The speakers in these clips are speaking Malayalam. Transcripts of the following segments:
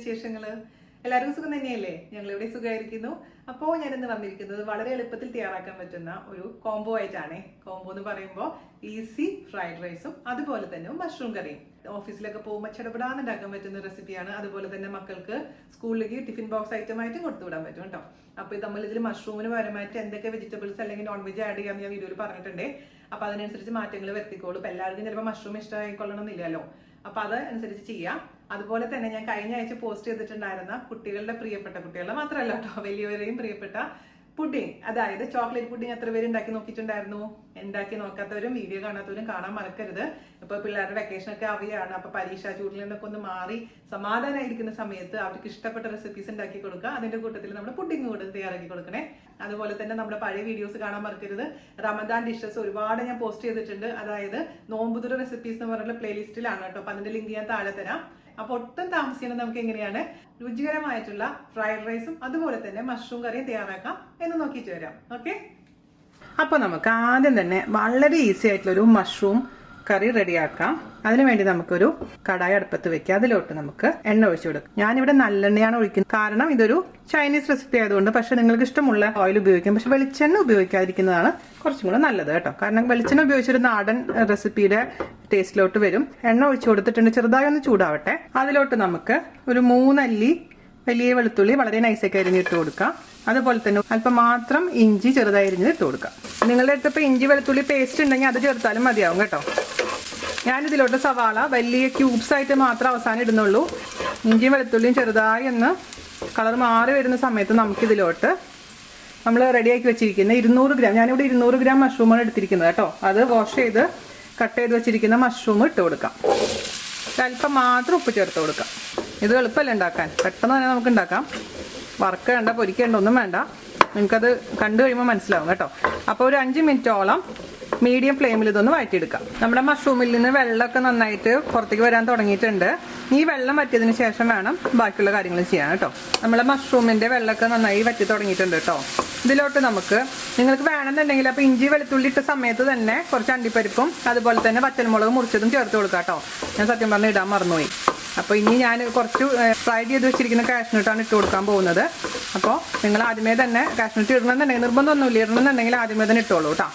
വിശേഷങ്ങൾ? എല്ലാവർക്കും സുഖം തന്നെയല്ലേ? ഞങ്ങൾ ഇവിടെ സുഖമായിരിക്കുന്നു. അപ്പോൾ ഞാനിന്ന് വന്നിരിക്കുന്നത് വളരെ എളുപ്പത്തിൽ തയ്യാറാക്കാൻ പറ്റുന്ന ഒരു കോംബോ ആയിട്ടാണ്. കോംബോ എന്ന് പറയുമ്പോൾ ഈസി ഫ്രൈഡ് റൈസും അതുപോലെ തന്നെ മഷ്റൂം കറിയും. ഓഫീസിലൊക്കെ പോകുമ്പോൾ ചടപടാന്ന് ഉണ്ടാക്കാൻ പറ്റുന്ന റെസിപ്പിയാണ്. അതുപോലെ തന്നെ മക്കൾക്ക് സ്കൂളിലേക്ക് ടിഫിൻ ബോക്സ് ഐറ്റം ആയിട്ട് കൊടുത്തുവിടാൻ പറ്റും കേട്ടോ. അപ്പോൾ നമ്മൾ ഇതിൽ മഷ്റൂമിന് പരമായിട്ട് എന്തൊക്കെ വെജിറ്റബിൾസ് അല്ലെങ്കിൽ നോൺ വെജ് ആഡ് ചെയ്യാമെന്ന് ഞാൻ വീഡിയോയിൽ പറഞ്ഞിട്ടുണ്ട്. അപ്പോൾ അതിനനുസരിച്ച് മാറ്റങ്ങൾ വരുത്തിക്കോളൂ. ഇപ്പോൾ എല്ലാവർക്കും ചിലപ്പോൾ മഷ്റൂം ഇഷ്ടമായിക്കൊള്ളണമെന്നില്ലല്ലോ. അപ്പൊ അതനുസരിച്ച് ചെയ്യാം. അതുപോലെ തന്നെ ഞാൻ കഴിഞ്ഞ ആഴ്ച പോസ്റ്റ് ചെയ്തിട്ടുണ്ടായിരുന്ന കുട്ടികളുടെ പ്രിയപ്പെട്ട, കുട്ടികളുടെ മാത്രമല്ല കേട്ടോ, വലിയവരെയും പ്രിയപ്പെട്ട പുഡിംഗ്, അതായത് ചോക്ലേറ്റ് പുഡിംഗ് എത്ര പേര് ഉണ്ടാക്കി നോക്കിയിട്ടുണ്ടായിരുന്നു? ഉണ്ടാക്കി നോക്കാത്തവരും വീഡിയോ കാണാത്തവരും കാണാൻ മറക്കരുത്. ഇപ്പൊ പിള്ളേരുടെ വെക്കേഷൻ ഒക്കെ അവയാണ്. അപ്പൊ പരീക്ഷ ചൂടിൽ നിന്നൊക്കെ ഒന്ന് മാറി സമാധാനമായിരിക്കുന്ന സമയത്ത് അവർക്ക് ഇഷ്ടപ്പെട്ട റെസിപ്പീസ് ഉണ്ടാക്കി കൊടുക്കുക. അതിന്റെ കൂട്ടത്തിൽ നമ്മുടെ പുഡിംഗ് കൂടെ തയ്യാറാക്കി കൊടുക്കണേ. അതുപോലെ തന്നെ നമ്മുടെ പഴയ വീഡിയോസ് കാണാൻ മറക്കരുത്. റമദാൻ ഡിഷസ് ഒരുപാട് ഞാൻ പോസ്റ്റ് ചെയ്തിട്ടുണ്ട്. അതായത് നോമ്പുതുറ റെസിപ്പീസ് എന്ന് പറഞ്ഞ പ്ലേലിസ്റ്റിലാണ് കേട്ടോ. അപ്പൊ അതിന്റെ ലിങ്ക് ഞാൻ താഴെ തരാം. അപ്പൊ ഒട്ടും താമസിക്കുന്നത് നമുക്ക് എങ്ങനെയാണ് രുചികരമായിട്ടുള്ള ഫ്രൈഡ് റൈസും അതുപോലെ തന്നെ മഷ്റൂം കറിയും തയ്യാറാക്കാം എന്ന് നോക്കിയിട്ട് വരാം. ഓക്കെ, അപ്പൊ നമുക്ക് ആദ്യം തന്നെ വളരെ ഈസി ആയിട്ടുള്ള ഒരു മഷ്റൂം കറി റെഡിയാക്കാം. അതിനുവേണ്ടി നമുക്കൊരു കടായി അടുപ്പത്ത് വെക്കുക. അതിലോട്ട് നമുക്ക് എണ്ണ ഒഴിച്ചു കൊടുക്കും. ഞാനിവിടെ നല്ലെണ്ണയാണ് ഒഴിക്കുന്നത്, കാരണം ഇതൊരു ചൈനീസ് റെസിപ്പി ആയതുകൊണ്ട്. പക്ഷെ നിങ്ങൾക്ക് ഇഷ്ടമുള്ള ഓയിൽ ഉപയോഗിക്കാം. പക്ഷെ വെളിച്ചെണ്ണ ഉപയോഗിക്കാതിരിക്കുന്നതാണ് കുറച്ചും കൂടെ നല്ലത് കേട്ടോ. കാരണം വെളിച്ചെണ്ണ ഉപയോഗിച്ചൊരു നാടൻ റെസിപ്പിയുടെ ടേസ്റ്റിലോട്ട് വരും. എണ്ണ ഒഴിച്ചു കൊടുത്തിട്ടുണ്ട്, ചെറുതായി ഒന്ന് ചൂടാവട്ടെ. അതിലോട്ട് നമുക്ക് ഒരു 3 അല്ലി വലിയ വെളുത്തുള്ളി വളരെ നൈസൊക്കെ അരിഞ്ഞിട്ട് കൊടുക്കാം. അതുപോലെ തന്നെ അല്പം മാത്രം ഇഞ്ചി ചെറുതായി അരിഞ്ഞിട്ട് ഇട്ട് കൊടുക്കാം. നിങ്ങളുടെ അടുത്ത് ഇപ്പൊ ഇഞ്ചി വെളുത്തുള്ളി പേസ്റ്റ് ഉണ്ടെങ്കിൽ അത് ചേർത്താലും മതിയാവും കേട്ടോ. ഞാനിതിലോട്ട് സവാള വലിയ ക്യൂബ്സ് ആയിട്ട് മാത്രം അവസാനം ഇടുന്നുള്ളൂ. ഇഞ്ചിയും വെളുത്തുള്ളിയും ചെറുതായി ഒന്ന് കളർ മാറി വരുന്ന സമയത്ത് നമുക്കിതിലോട്ട് നമ്മൾ റെഡിയാക്കി വെച്ചിരിക്കുന്ന 200 ഗ്രാം, ഞാനിവിടെ 200 ഗ്രാം മഷ്റൂമാണ് എടുത്തിരിക്കുന്നത് കേട്ടോ. അത് വാഷ് ചെയ്ത് കട്ട് ചെയ്ത് വെച്ചിരിക്കുന്ന മഷ്റൂം ഇട്ട് കൊടുക്കാം. അല്പം മാത്രം ഉപ്പ് ചേർത്ത് കൊടുക്കാം. ഇത് എളുപ്പമല്ല ഉണ്ടാക്കാൻ, പെട്ടെന്ന് തന്നെ നമുക്ക് ഉണ്ടാക്കാം. വറക്കേണ്ട, പൊരിക്കേണ്ട, ഒന്നും വേണ്ട. നിങ്ങൾക്കത് കണ്ടു കഴിയുമ്പോൾ മനസ്സിലാവും കേട്ടോ. അപ്പോൾ ഒരു 5 മിനിറ്റോളം മീഡിയം ഫ്ലെയിമിൽ ഇതൊന്ന് വഴറ്റിയെടുക്കാം. നമ്മുടെ മഷ്റൂമിൽ നിന്ന് വെള്ളമൊക്കെ നന്നായിട്ട് പുറത്തേക്ക് വരാൻ തുടങ്ങിയിട്ടുണ്ട്. ഈ വെള്ളം വറ്റിയതിന് ശേഷം വേണം ബാക്കിയുള്ള കാര്യങ്ങൾ ചെയ്യാൻ കേട്ടോ. നമ്മുടെ മഷ്റൂമിന്റെ വെള്ളമൊക്കെ നന്നായി വറ്റി തുടങ്ങിയിട്ടുണ്ട് കേട്ടോ. ഇതിലോട്ട് നമുക്ക് നിങ്ങൾക്ക് വേണമെന്നുണ്ടെങ്കിൽ അപ്പോൾ ഇഞ്ചി വെളുത്തുള്ളി ഇട്ട സമയത്ത് തന്നെ കുറച്ച് അണ്ടിപ്പരിപ്പും അതുപോലെ തന്നെ പച്ചമുളക് മുറിച്ചതും ചേർത്ത് കൊടുക്കാം കേട്ടോ. ഞാൻ സത്യം പറഞ്ഞ് ഇടാൻ മറന്നുപോയി. അപ്പോൾ ഇനി ഞാൻ കുറച്ച് ഫ്രൈ ചെയ്ത് വെച്ചിരിക്കുന്ന കാഷ്നട്ടാണ് ഇട്ട് കൊടുക്കാൻ പോകുന്നത്. അപ്പോൾ നിങ്ങൾ ആദ്യമേ തന്നെ കാഷ്നട്ട് ഇടണമെന്നുണ്ടെങ്കിൽ, നിർബന്ധമൊന്നുമില്ല, ഇടണമെന്നുണ്ടെങ്കിൽ ആദ്യമേ തന്നെ ഇട്ടോളൂ കേട്ടോ.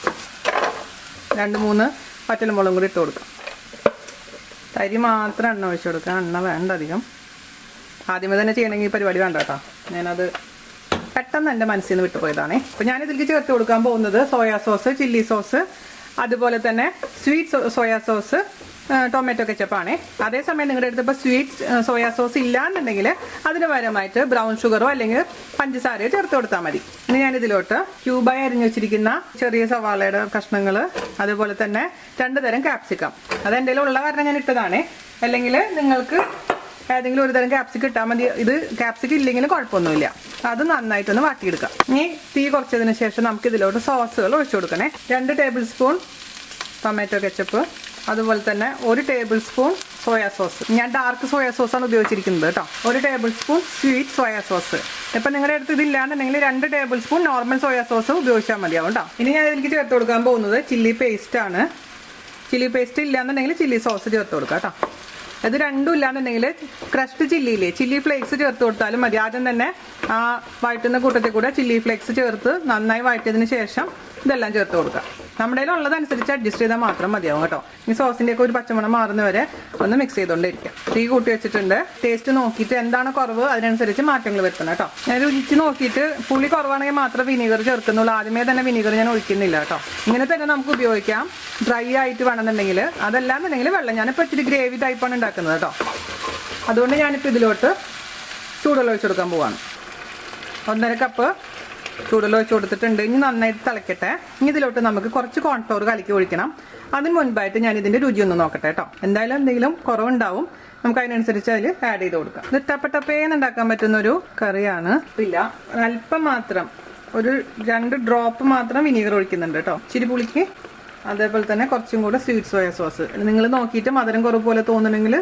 2-3 പച്ചമുളകും കൂടി ഇട്ട് കൊടുക്കാം. തരി മാത്രം എണ്ണ ഒഴിച്ച് കൊടുക്കുക, എണ്ണ വേണ്ട അധികം. ആദ്യമേ തന്നെ ചെയ്യണമെങ്കിൽ ഈ പരിപാടി വേണ്ട കേട്ടോ. ഞാനത് പെട്ടെന്ന് എൻ്റെ മനസ്സിൽ നിന്ന് വിട്ടുപോയതാണേ. അപ്പോൾ ഞാനിതിലേക്ക് ചേർത്ത് കൊടുക്കാൻ പോകുന്നത് സോയാ സോസ്, ചില്ലി സോസ്, അതുപോലെ തന്നെ സ്വീറ്റ് സോയാ സോസ്, ടൊമാറ്റോ കെച്ചപ്പാണേ. അതേസമയം നിങ്ങളുടെ അടുത്ത് ഇപ്പോൾ സ്വീറ്റ് സോയാ സോസ് ഇല്ലാന്നുണ്ടെങ്കിൽ അതിന് പകരമായിട്ട് ബ്രൗൺ ഷുഗറോ അല്ലെങ്കിൽ പഞ്ചസാരയോ ചേർത്ത് കൊടുത്താൽ മതി. ഇനി ഞാനിതിലോട്ട് ക്യൂബായി അരിഞ്ഞു വെച്ചിരിക്കുന്ന ചെറിയ സവാളയുടെ കഷ്ണങ്ങൾ, അതുപോലെ തന്നെ 2 തരം ക്യാപ്സിക്കം. അത് എൻ്റെ ഉള്ള കാരണം ഞാൻ ഇട്ടതാണേ. അല്ലെങ്കിൽ നിങ്ങൾക്ക് ഏതെങ്കിലും ഒരു തരം ക്യാപ്സിക്കം ഇട്ടാൽ മതി. ഇത് ക്യാപ്സിക്കം ഇല്ലെങ്കിലും കുഴപ്പമൊന്നുമില്ല. അത് നന്നായിട്ടൊന്ന് വാട്ടിയെടുക്കാം. ഇനി തീ കുറച്ചതിന് ശേഷം നമുക്ക് ഇതിലോട്ട് സോസുകൾ ഒഴിച്ചു കൊടുക്കണേ. 2 ടേബിൾ സ്പൂൺ ടൊമാറ്റോ കെച്ചപ്പ്, അതുപോലെ തന്നെ 1 ടേബിൾ സ്പൂൺ സോയാ സോസ്. ഞാൻ ഡാർക്ക് സോയാ സോസാണ് ഉപയോഗിച്ചിരിക്കുന്നത് കേട്ടോ. 1 table spoon sweet soya sauce. ഇപ്പം നിങ്ങളുടെ അടുത്ത് ഇതില്ലാന്നുണ്ടെങ്കിൽ 2 table spoon normal soya sauce ഉപയോഗിച്ചാൽ മതിയാവും കേട്ടോ. ഇനി ഞാൻ ഇതിലേക്ക് ചേർത്ത് കൊടുക്കാൻ പോകുന്നത് ചില്ലി പേസ്റ്റ് ആണ്. ചില്ലി പേസ്റ്റ് ഇല്ലാന്നുണ്ടെങ്കിൽ ചില്ലി സോസ് ചേർത്ത് കൊടുക്കാം കേട്ടോ. ഇത് രണ്ടും ഇല്ലാന്നുണ്ടെങ്കിൽ ക്രഷ്ഡ് ചില്ലിയില്ലേ, ചില്ലി ഫ്ലേക്സ് ചേർത്ത് കൊടുത്താലും മതി. ആദ്യം തന്നെ ആ വഴറ്റുന്ന കൂട്ടത്തിൽ കൂടെ ചില്ലി ഫ്ലേക്സ് ചേർത്ത് നന്നായി വഴറ്റിയതിന് ശേഷം ഇതെല്ലാം ചേർത്ത് കൊടുക്കുക. നമ്മുടെ ഉള്ളതനുസരിച്ച് അഡ്ജസ്റ്റ് ചെയ്താൽ മാത്രം മതിയാവും കേട്ടോ. ഈ സോസിൻ്റെ ഒക്കെ ഒരു പച്ചമണം മാറുന്നവരെ ഒന്ന് മിക്സ് ചെയ്തുകൊണ്ടിരിക്കാം. തീ കൂട്ടി വെച്ചിട്ടുണ്ട്. ടേസ്റ്റ് നോക്കിയിട്ട് എന്താണ് കുറവ് അതിനനുസരിച്ച് മാറ്റങ്ങൾ വരുത്തണം കേട്ടോ. ഞാൻ രുചിച്ച് നോക്കിയിട്ട് പുളി കുറവാണെങ്കിൽ മാത്രം വിനീഗർ ചേർക്കുന്നുള്ളൂ. ആദ്യമേ തന്നെ വിനീഗർ ഞാൻ ഒഴിക്കുന്നില്ല കേട്ടോ. ഇങ്ങനെ തന്നെ നമുക്ക് ഉപയോഗിക്കാം. ഡ്രൈ ആയിട്ട് വേണമെന്നുണ്ടെങ്കിൽ, അതല്ലാന്നുണ്ടെങ്കിൽ വെള്ളം. ഞാനിപ്പോൾ ഇച്ചിരി ഗ്രേവി ടൈപ്പാണ് ഉണ്ടാക്കുന്നത് കേട്ടോ. അതുകൊണ്ട് ഞാനിപ്പോൾ ഇതിലോട്ട് ചൂടുവെള്ളം ഒഴിച്ചു കൊടുക്കാൻ പോവാണ്. 1.5 കപ്പ് ചൂടുവെള്ളം ഒഴിച്ച് കൊടുത്തിട്ടുണ്ട്. ഇനി നന്നായിട്ട് തിളക്കട്ടെ. ഇനി ഇതിലോട്ട് നമുക്ക് കുറച്ച് കോൺഫ്ലവർ കലക്കി ഒഴിക്കണം. അതിന് മുൻപായിട്ട് ഞാൻ ഇതിൻ്റെ രുചി ഒന്ന് നോക്കട്ടെ കേട്ടോ. എന്തായാലും എന്തെങ്കിലും കുറവുണ്ടാവും, നമുക്ക് അതിനനുസരിച്ച് അതിൽ ആഡ് ചെയ്ത് കൊടുക്കാം. ഇത് ടപ്പട്ടപ്പേന്ന് ഉണ്ടാക്കാൻ പറ്റുന്ന ഒരു കറിയാണ്. ഇല്ല, അല്പം മാത്രം ഒരു 2 ഡ്രോപ്പ് മാത്രം വിനീഗർ ഒഴിക്കുന്നുണ്ട് കേട്ടോ, ഇച്ചിരി പുളിക്ക്. അതേപോലെ തന്നെ കുറച്ചും കൂടെ സ്വീറ്റ് സോയ സോസ്. നിങ്ങൾ നോക്കിയിട്ട് മധുരം കുറവ് പോലെ തോന്നുന്നെങ്കിൽ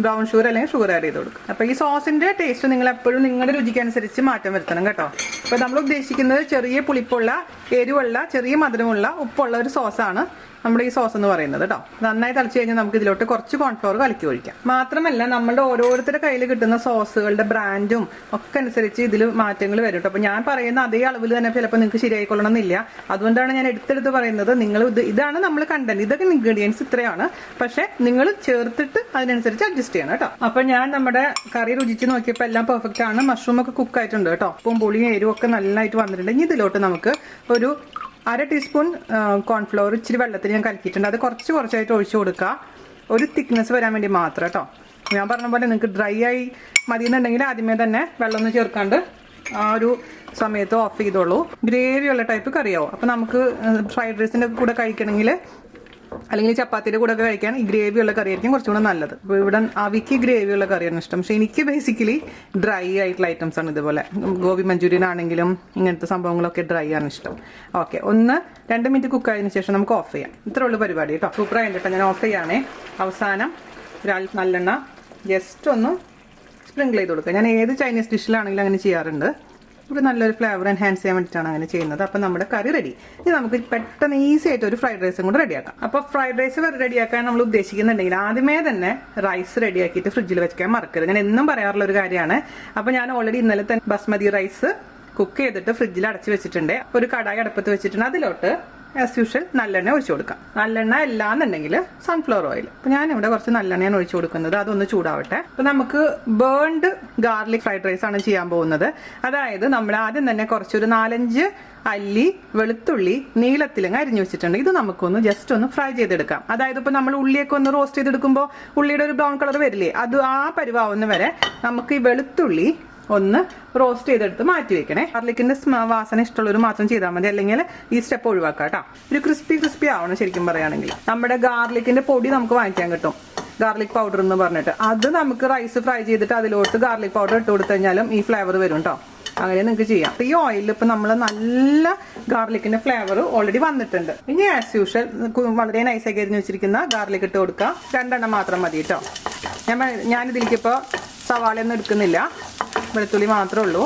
ബ്രൗൺ ഷുഗർ അല്ലെങ്കിൽ ഷുഗർ ആഡ് ചെയ്ത് കൊടുക്കും. അപ്പോൾ ഈ സോസിന്റെ ടേസ്റ്റ് നിങ്ങൾ എപ്പോഴും നിങ്ങളുടെ രുചിക്കനുസരിച്ച് മാറ്റം വരുത്തണം കേട്ടോ. അപ്പോൾ നമ്മൾ ഉദ്ദേശിക്കുന്നത് ചെറിയ പുളിപ്പുള്ള, എരിവുള്ള, ചെറിയ മധുരമുള്ള, ഉപ്പുള്ള ഒരു സോസാണ് നമ്മുടെ ഈ സോസ് എന്ന് പറയുന്നത് കേട്ടോ. നന്നായി തിളച്ച് കഴിഞ്ഞാൽ നമുക്ക് ഇതിലോട്ട് കുറച്ച് കോൺഫ്ലവർ കലക്കി ഒഴിക്കാം. മാത്രമല്ല നമ്മുടെ ഓരോരുത്തരുടെ കയ്യിൽ കിട്ടുന്ന സോസുകളുടെ ബ്രാൻഡും ഒക്കെ അനുസരിച്ച് ഇതിൽ മാറ്റങ്ങൾ വരും കേട്ടോ. അപ്പോൾ ഞാൻ പറയുന്ന അതേ അളവിൽ തന്നെ ചിലപ്പോൾ നിങ്ങൾക്ക് ശരിയായിക്കൊള്ളണം എന്നില്ല. അതുകൊണ്ടാണ് ഞാൻ എടുത്തെടുത്ത് പറയുന്നത്. നിങ്ങൾ ഇതാണ് നമ്മൾ കണ്ടന്റ്, ഇതൊക്കെ ഇൻഗ്രീഡിയൻസ് ഇത്രയാണ്, പക്ഷെ നിങ്ങൾ ചേർത്തിട്ട് അതിനനുസരിച്ച് അഡ്ജസ്റ്റ് ചെയ്യണം കേട്ടോ. അപ്പോൾ ഞാൻ നമ്മുടെ കറി രുചിച്ച് നോക്കിയപ്പോൾ എല്ലാം പെർഫെക്റ്റ് ആണ്. മഷ്റൂം ഒക്കെ കുക്ക് ആയിട്ടുണ്ട് കേട്ടോ. ഉപ്പും പുളിയും എരിവും ഒക്കെ നന്നായിട്ട് വന്നിട്ടുണ്ട്. ഇനി ഇതിലോട്ട് നമുക്ക് ഒരു 1/2 ടീസ്പൂൺ കോൺഫ്ലവർ ഇച്ചിരി വെള്ളത്തിൽ ഞാൻ കലക്കിയിട്ടുണ്ട്. അത് കുറച്ചായിട്ട് ഒഴിച്ചു കൊടുക്കുക, ഒരു തിക്നെസ് വരാൻ വേണ്ടി മാത്രം കേട്ടോ. ഞാൻ പറഞ്ഞ പോലെ നിങ്ങൾക്ക് ഡ്രൈ ആയി മതി എന്നുണ്ടെങ്കിൽ ആദ്യമേ തന്നെ വെള്ളമൊന്നും ചേർക്കാണ്ട് ആ ഒരു സമയത്ത് ഓഫ് ചെയ്തോളൂ. ഗ്രേവിയുള്ള ടൈപ്പ് കറിയാവും. അപ്പോൾ നമുക്ക് ഫ്രൈഡ് റൈസിൻ്റെ കൂടെ കഴിക്കണമെങ്കിൽ അല്ലെങ്കിൽ ചപ്പാത്തിയുടെ കൂടെ ഒക്കെ കഴിക്കാൻ ഈ ഗ്രേവിയുള്ള കറിയായിരിക്കും കുറച്ചുകൂടെ നല്ലത്. അപ്പോൾ ഇവിടെ അവിക്ക് ഗ്രേവിയുള്ള കറിയാണ് ഇഷ്ടം. പക്ഷെ എനിക്ക് ബേസിക്കലി ഡ്രൈ ആയിട്ടുള്ള ഐറ്റംസ് ആണ്. ഇതുപോലെ ഗോബി മഞ്ചൂരിയൻ ആണെങ്കിലും ഇങ്ങനത്തെ സംഭവങ്ങളൊക്കെ ഡ്രൈ ആണ് ഇഷ്ടം. ഓക്കെ, 1-2 മിനിറ്റ് കുക്ക് ആയതിനു ശേഷം നമുക്ക് ഓഫ് ചെയ്യാം. ഇത്രേ ഉള്ളൂ പരിപാടി കേട്ടോ. സൂപ്പർ ആയിട്ട് കേട്ടോ. ഞാൻ ഓഫ് ചെയ്യാണേ. അവസാനം നല്ലെണ്ണ ജസ്റ്റ് ഒന്ന് സ്പ്രിങ്കിൾ ചെയ്ത് കൊടുക്കുക. ഞാൻ ഏത് ചൈനീസ് ഡിഷിലാണെങ്കിലും അങ്ങനെ ചെയ്യാറുണ്ട്. ഒരു നല്ലൊരു ഫ്ലേവർ എൻഹാൻസ് ചെയ്യാൻ വേണ്ടിയിട്ടാണ് അങ്ങനെ ചെയ്യുന്നത്. അപ്പോൾ നമ്മുടെ കറി റെഡി. ഇനി നമുക്ക് പെട്ടെന്ന് ഈസി ആയിട്ട് ഒരു ഫ്രൈഡ് റൈസും കൂടെ റെഡിയാക്കാം. അപ്പോൾ ഫ്രൈഡ് റൈസ് റെഡിയാക്കാൻ നമ്മൾ ഉദ്ദേശിക്കുന്നുണ്ടെങ്കിൽ ആദ്യമേ തന്നെ റൈസ് റെഡിയാക്കിയിട്ട് ഫ്രിഡ്ജിൽ വെക്കാൻ മറക്കരുത്. ഞാൻ എന്നും പറയാറുള്ള ഒരു കാര്യമാണ്. അപ്പോൾ ഞാൻ ഓൾറെഡി ഇന്നലെ തന്നെ ബസ്മതി റൈസ് കുക്ക് ചെയ്തിട്ട് ഫ്രിഡ്ജിൽ അടച്ചു വെച്ചിട്ടുണ്ട്. ഒരു കടായി അടുപ്പത്ത് വെച്ചിട്ടുണ്ട്. അതിലോട്ട് ആസ് യൂഷ്വൽ നല്ലെണ്ണ ഒഴിച്ചു കൊടുക്കാം. നല്ലെണ്ണ അല്ലാന്നുണ്ടെങ്കിൽ സൺഫ്ലവർ ഓയിൽ. അപ്പോൾ ഞാനിവിടെ കുറച്ച് നല്ലെണ്ണയാണ് ഒഴിച്ചു കൊടുക്കുന്നത്. അതൊന്ന് ചൂടാവട്ടെ. അപ്പോൾ നമുക്ക് ബേൺഡ് ഗാർലിക് ഫ്രൈഡ് റൈസ് ആണ് ചെയ്യാൻ പോകുന്നത്. അതായത് നമ്മൾ ആദ്യം തന്നെ കുറച്ചൊരു 4-5 അല്ലി വെളുത്തുള്ളി നീളത്തിലങ്ങ് അരിഞ്ഞു വെച്ചിട്ടുണ്ട്. ഇത് നമുക്കൊന്ന് ജസ്റ്റ് ഒന്ന് ഫ്രൈ ചെയ്തെടുക്കാം. അതായത് ഇപ്പോൾ നമ്മൾ ഉള്ളിയൊക്കെ ഒന്ന് റോസ്റ്റ് ചെയ്തെടുക്കുമ്പോൾ ഉള്ളിയുടെ ഒരു ബ്രൗൺ കളർ വരില്ലേ, അത് ആ പരിവാവുന്ന വരെ നമുക്ക് ഈ വെളുത്തുള്ളി ഒന്ന് റോസ്റ്റ് ചെയ്തെടുത്ത് മാറ്റി വെക്കണേ. ഗാർലിക്കിന്റെ വാസന ഇഷ്ടമുള്ളവർ മാത്രം ചെയ്താൽ മതി, അല്ലെങ്കിൽ ഈ സ്റ്റെപ്പ് ഒഴിവാക്കാം കേട്ടോ. ഒരു ക്രിസ്പി ആവണം ശരിക്കും പറയുകയാണെങ്കിൽ. നമ്മുടെ ഗാർലിക്കിന്റെ പൊടി നമുക്ക് വാങ്ങിക്കാൻ കിട്ടും, ഗാർലിക് പൗഡർ എന്ന് പറഞ്ഞിട്ട്. അത് നമുക്ക് റൈസ് ഫ്രൈ ചെയ്തിട്ട് അതിലോട്ട് ഗാർലിക് പൗഡർ ഇട്ട് കൊടുത്തു കഴിഞ്ഞാലും ഈ ഫ്ലേവർ വരും കേട്ടോ. അങ്ങനെ നിങ്ങൾക്ക് ചെയ്യാം. ഈ ഓയിലിൽ ഇപ്പൊ നമ്മൾ നല്ല ഗാർലിക്കിന്റെ ഫ്ലേവർ ഓൾറെഡി വന്നിട്ടുണ്ട്. ഇനി ആസ് യൂഷ്വൽ വളരെ നൈസാക്കി അരിഞ്ഞു വെച്ചിരിക്കുന്ന ഗാർലിക് ഇട്ട് കൊടുക്കുക. 2 മാത്രം മതി കേട്ടോ. ഞാനിതിലേക്ക് ഇപ്പോൾ സവാളയൊന്നും എടുക്കുന്നില്ല, വെളുത്തുള്ളി മാത്രമേ ഉള്ളൂ.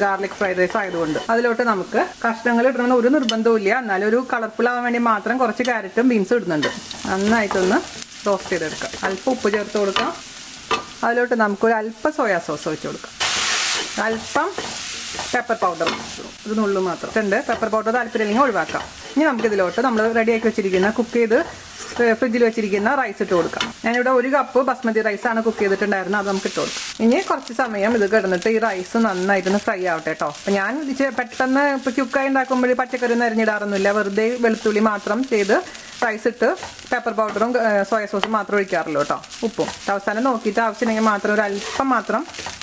ഗാർലിക് ഫ്രൈഡ് റൈസ് ആയതുകൊണ്ട് അതിലോട്ട് നമുക്ക് കഷ്ണങ്ങൾ ഇടണമെന്ന് ഒരു നിർബന്ധവും ഇല്ല. എന്നാലും ഒരു കളർഫുൾ ആവാൻ വേണ്ടി മാത്രം കുറച്ച് ക്യാരറ്റും ബീൻസും ഇടുന്നുണ്ട്. നന്നായിട്ടൊന്ന് റോസ്റ്റ് ചെയ്തെടുക്കാം. അല്പം ഉപ്പ് ചേർത്ത് കൊടുക്കാം. അതിലോട്ട് നമുക്കൊരു അല്പം സോയാ സോസ് ഒഴിച്ച് കൊടുക്കാം. അല്പം പെപ്പർ പൗഡർ, ഒരു നുള്ളു മാത്രം ഉണ്ട്. പെപ്പർ പൗഡർ താല്പര്യമില്ലെങ്കിൽ ഒഴിവാക്കാം. ഇനി നമുക്കിതിലോട്ട് നമ്മൾ റെഡിയാക്കി വെച്ചിരിക്കുന്ന കുക്ക് ചെയ്ത് ഫ്രിഡ്ജിൽ വെച്ചിരിക്കുന്ന റൈസ് ഇട്ട് കൊടുക്കാം. ഞാനിവിടെ 1 കപ്പ് ബസ്മതി റൈസാണ് കുക്ക് ചെയ്തിട്ടുണ്ടായിരുന്നത്. അത് നമുക്ക് ഇട്ട് കൊടുക്കാം. ഇനി കുറച്ച് സമയം ഇത് കിടന്നിട്ട് ഈ റൈസ് നന്നായിട്ടൊന്ന് ഫ്രൈ ആവട്ടെ കേട്ടോ. അപ്പം ഞാൻ പെട്ടെന്ന് ഇപ്പോൾ ക്യുക്കായി ഉണ്ടാക്കുമ്പോൾ പച്ചക്കറി ഒന്നും അരിഞ്ഞിടാറൊന്നുമില്ല. വെറുതെ വെളുത്തുള്ളി മാത്രം ചെയ്ത് റൈസ് ഇട്ട് പെപ്പർ പൗഡറും സോയ സോസും മാത്രം ഒഴിക്കാറുള്ളൂ കേട്ടോ. ഉപ്പും അവസാനം നോക്കിയിട്ട് ആവശ്യമുണ്ടെങ്കിൽ മാത്രം ഒരു അല്പം മാത്രം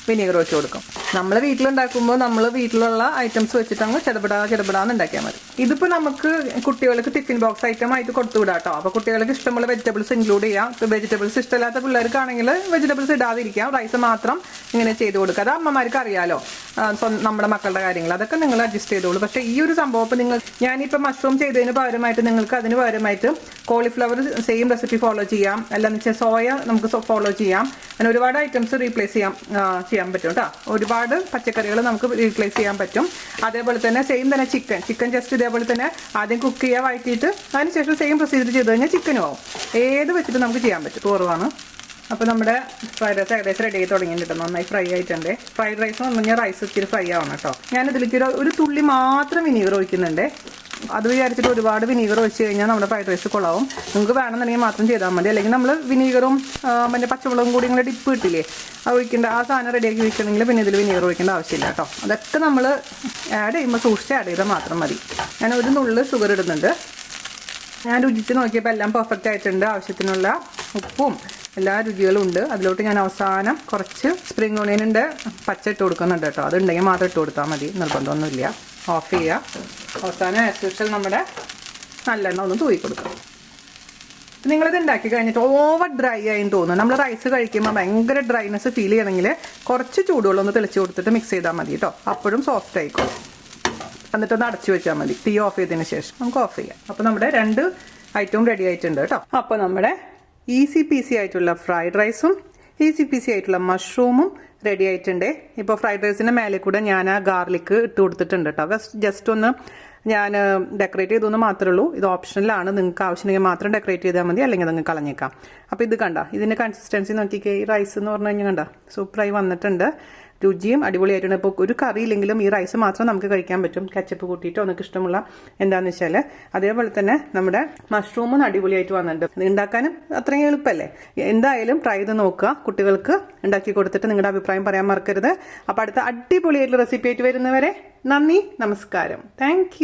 വിനീഗർ ഒഴിച്ച് കൊടുക്കും. നമ്മൾ വീട്ടിലുണ്ടാക്കുമ്പോൾ നമ്മൾ വീട്ടിലുള്ള ഐറ്റംസ് വെച്ചിട്ട് അങ്ങ് ചെറുപടാന്ന് ഉണ്ടാക്കിയാൽ മതി. ഇതിപ്പോൾ നമുക്ക് കുട്ടികൾക്ക് ടിഫിൻ ബോക്സ് ഐറ്റം ആയിട്ട് കൊടുത്തു വിടാം കേട്ടോ. അപ്പോൾ കുട്ടികൾക്ക് ഇഷ്ടമുള്ള വെജിറ്റബിൾസ് ഇൻക്ലൂഡ് ചെയ്യാം. വെജിറ്റബിൾസ് ഇഷ്ടമില്ലാത്ത പിള്ളേർക്കാണെങ്കിൽ വെജിറ്റബിൾസ് ഇടാതിരിക്കാം. റൈസ് മാത്രം ഇങ്ങനെ ചെയ്ത് കൊടുക്കുക. അത് അമ്മമാർക്ക് അറിയാലോ, നമ്മുടെ മക്കളുടെ കാര്യങ്ങൾ. അതൊക്കെ നിങ്ങൾ അഡ്ജസ്റ്റ് ചെയ്തോളൂ. പക്ഷേ ഈ ഒരു സംഭവം ഇപ്പോൾ ഞാനിപ്പോൾ മഷ്റൂം ചെയ്തതിന് പകരമായിട്ട് നിങ്ങൾക്ക് അതിന് പകരമായിട്ട് കോളിഫ്ലവർ സെയിം റെസിപ്പി ഫോളോ ചെയ്യാം. അല്ലാന്ന് വെച്ചാൽ സോയ നമുക്ക് ഫോളോ ചെയ്യാം. അങ്ങനെ ഒരുപാട് ഐറ്റംസ് റീപ്ലേസ് ചെയ്യാൻ പറ്റും കേട്ടോ. ഒരുപാട് പച്ചക്കറികൾ നമുക്ക് റീപ്ലേസ് ചെയ്യാൻ പറ്റും. അതേപോലെ തന്നെ സെയിം തന്നെ ചിക്കൻ ജസ്റ്റ് ഇതേപോലെ തന്നെ ആദ്യം കുക്ക് ചെയ്യുക, വഴറ്റിയിട്ട് അതിനുശേഷം സെയിം പ്രൊസീജിയർ ചെയ്ത് കഴിഞ്ഞാൽ ചിക്കനും ആവും. ഏത് വെച്ചിട്ട് നമുക്ക് ചെയ്യാൻ പറ്റും. കുറവാണ്. അപ്പോൾ നമ്മുടെ ഫ്രൈഡ് റൈസ് ഏകദേശം റെഡി ആയി തുടങ്ങിയിട്ടുണ്ട്. നന്നായി ഫ്രൈ ആയിട്ടുണ്ട്. ഫ്രൈഡ് റൈസ് എന്ന് പറഞ്ഞാൽ റൈസ് ഇച്ചിരി ഫ്രൈ ആവണം കേട്ടോ. ഞാനിതിലേക്ക് ഒരു തുള്ളി മാത്രം വിനീഗർ ഒഴിക്കുന്നുണ്ട്. അത് വിചാരിച്ചിട്ട് ഒരുപാട് വിനീഗർ ഒഴിച്ച് കഴിഞ്ഞാൽ നമ്മുടെ ഫ്രൈഡ് റൈസ് കൊള്ളാവും. നിങ്ങൾക്ക് വേണമെന്നുണ്ടെങ്കിൽ മാത്രം ചെയ്താൽ മതി. അല്ലെങ്കിൽ നമ്മൾ വിനീഗറും മറ്റേ പച്ചമുളകും കൂടി ഇങ്ങനെ ഡിപ്പ് കിട്ടില്ലേ, അത് ഒഴിക്കേണ്ട. ആ സാധനം റെഡിയാക്കി വെക്കണമെങ്കിൽ പിന്നെ ഇതിൽ വിനീഗർ ഒഴിക്കേണ്ട ആവശ്യമില്ല കേട്ടോ. അതൊക്കെ നമ്മൾ ആഡ് ചെയ്യുമ്പോൾ സൂക്ഷിച്ച് ആഡ് ചെയ്താൽ മാത്രം മതി. ഞാൻ ഒരു നുള്ള് ഷുഗർ ഇടുന്നുണ്ട്. ഞാൻ രുചിച്ച് നോക്കിയപ്പോൾ എല്ലാം പെർഫെക്റ്റ് ആയിട്ടുണ്ട്. ആവശ്യത്തിനുള്ള ഉപ്പും എല്ലാ രുചികളും ഉണ്ട്. അതിലോട്ട് ഞാൻ അവസാനം കുറച്ച് സ്പ്രിംഗ് ഓണിയനിൻ്റെ പച്ച ഇട്ട് കൊടുക്കുന്നുണ്ട് കേട്ടോ. അതുണ്ടെങ്കിൽ മാത്രം ഇട്ട് കൊടുത്താൽ മതി, നിർബന്ധമൊന്നുമില്ല. ഓഫ് ചെയ്യുക. അവസാനം ആസ് യൂഷ്വൽ നമ്മുടെ നല്ലെണ്ണ ഒന്ന് തൂക്കി കൊടുക്കുക. നിങ്ങളിത് ഉണ്ടാക്കി കഴിഞ്ഞിട്ട് ഓവർ ഡ്രൈ ആയെന്ന് തോന്നുന്നു. നമ്മൾ റൈസ് കഴിക്കുമ്പോൾ ഭയങ്കര ഡ്രൈനെസ് ഫീൽ ചെയ്യണമെങ്കിൽ കുറച്ച് ചൂടുവെള്ളം ഒന്ന് തെളിച്ച് കൊടുത്തിട്ട് മിക്സ് ചെയ്താൽ മതി കേട്ടോ. അപ്പോഴും സോഫ്റ്റ് ആയിക്കോളും. എന്നിട്ടൊന്ന് അടച്ചു വെച്ചാൽ മതി. തീ ഓഫ് ചെയ്തതിന് ശേഷം നമുക്ക് ഓഫ് ചെയ്യാം. അപ്പോൾ നമ്മുടെ 2 ഐറ്റവും റെഡി ആയിട്ടുണ്ട് കേട്ടോ. അപ്പോൾ നമ്മുടെ ഈസി പീസി ആയിട്ടുള്ള ഫ്രൈഡ് റൈസും ഈസി പീസി ആയിട്ടുള്ള മഷ്റൂമും റെഡി ആയിട്ടുണ്ട്. ഇപ്പോൾ ഫ്രൈഡ് റൈസിൻ്റെ മേലെ കൂടെ ഞാൻ ആ ഗാർലിക്ക് ഇട്ട് കൊടുത്തിട്ടുണ്ട് കേട്ടോ. ജസ്റ്റ് ഒന്ന് ഞാൻ ഡെക്കറേറ്റ് ചെയ്തെന്ന് മാത്രമേ ഉള്ളൂ. ഇത് ഓപ്ഷനിലാണ്, നിങ്ങൾക്ക് ആവശ്യമുണ്ടെങ്കിൽ മാത്രം ഡെക്കറേറ്റ് ചെയ്താൽ മതി, അല്ലെങ്കിൽ നിങ്ങൾക്ക് കളഞ്ഞേക്കാം. അപ്പോൾ ഇത് കണ്ട, ഇതിൻ്റെ കൺസിസ്റ്റൻസി നോക്കിക്കേ. ഈ റൈസ് എന്ന് പറഞ്ഞു കഴിഞ്ഞാൽ കണ്ട സൂപ്പറായി വന്നിട്ടുണ്ട്. രുചിയും അടിപൊളിയായിട്ടുണ്ട്. ഇപ്പോൾ ഒരു കറി ഇല്ലെങ്കിലും ഈ റൈസ് മാത്രം നമുക്ക് കഴിക്കാൻ പറ്റും, കച്ചപ്പ് കൂട്ടിയിട്ടോ നിങ്ങൾക്ക് ഇഷ്ടമുള്ള എന്താണെന്ന് വെച്ചാൽ. അതേപോലെ തന്നെ നമ്മുടെ മഷ്റൂമും അടിപൊളിയായിട്ട് വന്നിട്ടുണ്ട്. ഇത് ഉണ്ടാക്കാനും അത്രയും എളുപ്പമല്ലേ. എന്തായാലും ട്രൈ ചെയ്ത് നോക്കുക. കുട്ടികൾക്ക് ഉണ്ടാക്കി കൊടുത്തിട്ട് നിങ്ങളുടെ അഭിപ്രായം പറയാൻ മറക്കരുത്. അപ്പോൾ അടുത്ത അടിപൊളിയായിട്ടുള്ള റെസിപ്പി ആയിട്ട് വരുന്നവരെ നന്ദി, നമസ്കാരം. താങ്ക്